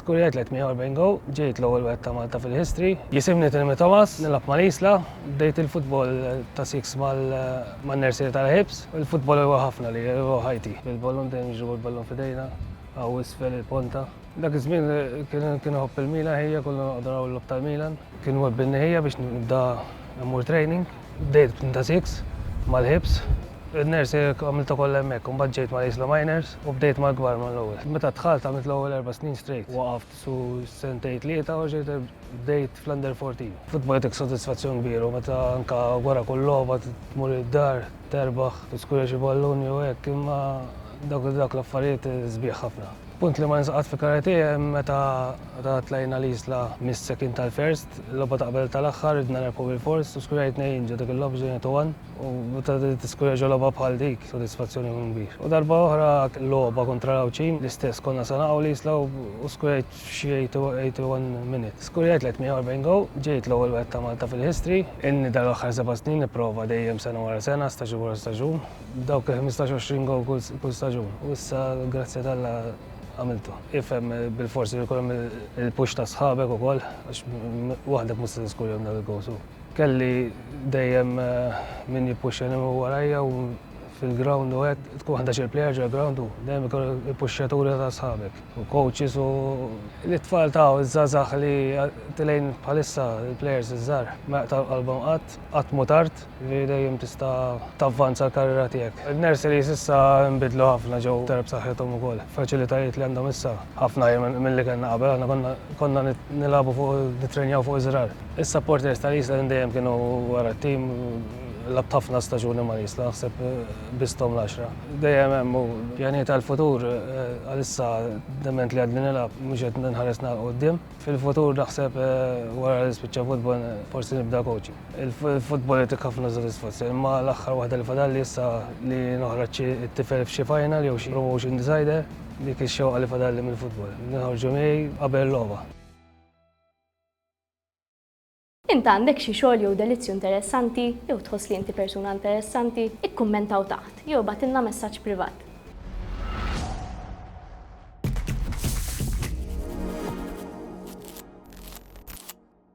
Skurjajt 340 go, ġejt l-ewwel wieħed ta' Malta fil-history. Jisimni Tilmi Thomas, nilgħab mal-Isla, bdejt il-futbol ta' six man-nerseri tal-Hibs. Il-futbol huwa ħafna li huwa ħajti. Bil-ballun dejjem ġibu l-ballun f'idejna, għaw isfel il-ponta. Dak iż-żmien kien ħobb il-Milan ħejja kollu naqdru l-lob tal-Milan. Kien webbinni ħejja biex nibda immur training. Bdejt ta' six mal-Hibs. Il-nersi għamilta kollha hemmhekk, imbagħad ġejt mal-Isla Miners u bdejt mal-kbar mal-ewwel. Meta dħalt għamilt l-ewwel 4 snin straight. Waqaft su sentejn tlieta u ġejt bdejt fl-under 14. Futbol jagħtik sodisfazzjon kbir u meta anke wara kull logħba tmur id-dar, terbaħ, tiskurja xi ballun jew hekk, imma dak l-affarijiet sbieħ ħafna. Punt li ma nsaqat fi karate meta tlajna l-Isla mis-second tal-first, l-logħba taqbel tal-aħħar ridna nerbħu bil-fors u skurjajt ngħin ġo dik il-logħba ġejna tuwan u meta tiskurja ġo logħba bħal dik sodisfazzjoni kbir. U darba oħra logħba kontra l-Awċin l-istess konna sanaqgħu l-Isla u skurjajt xi 81 minute. Skurjajt 340 go, ġejt l-ewwel wieħed ta' Malta fil-history. Inni dal-aħħar 7 snin nipprova dejjem sena wara sena, staġun wara staġun. Dawk 15-20 go kull staġun. U issa grazzi tal-Alla għamiltu. Ifhem bil-forsi jkollhom il-push ta' sħabek ukoll għax waħdek mhux se tiskurjahom dak il-gowsu. Kelli dejjem min jippuxxjani warajja u fil-ground u hekk tkun 11 plejer ġol ground u dejjem ikoll il-puxxjaturi ta' sħabek u coaches u l-itfal taw iż-żgħażagħ li tilejn bħalissa il-plejers iż-żgħar ma jaqtaw qalbhom qatt mu tard li dejjem tista' tavvanza l-karriera tiegħek. Il-nurseries issa nbidlu ħafna ġew iktar b'saħħithom ukoll. Faċilitajiet li għandhom issa ħafna milli kellna qabel, aħna konna nilagħbu fuq nittrenjaw fuq iż-żrar. Is-supporters tal-Isla dejjem kienu wara t-tim labt ħafna staġuni mal-Isla, naħseb bistom l-10. Dejjem hemm pjanijiet għall-futur għalissa dement li għadni nilgħab mhux qed nħares quddiem. Fil-futur naħseb wara li spiċċa futbol forsi nibda coaching. Il-futbol jagħtik ħafna sodisfazzjoni, imma l-aħħar waħda li fadalli issa li noħroġ it-tifel f'xi final jew xi promotion decider dik ix-xewqa li fadalli mill-futbol. Nħorġu miegħi qabel l-logħba. Inta għandek xi xogħol jew delizzju interessanti jew tħoss li inti persuna interessanti, ikkummentaw taħt jew bagħtilna messaġġ privat.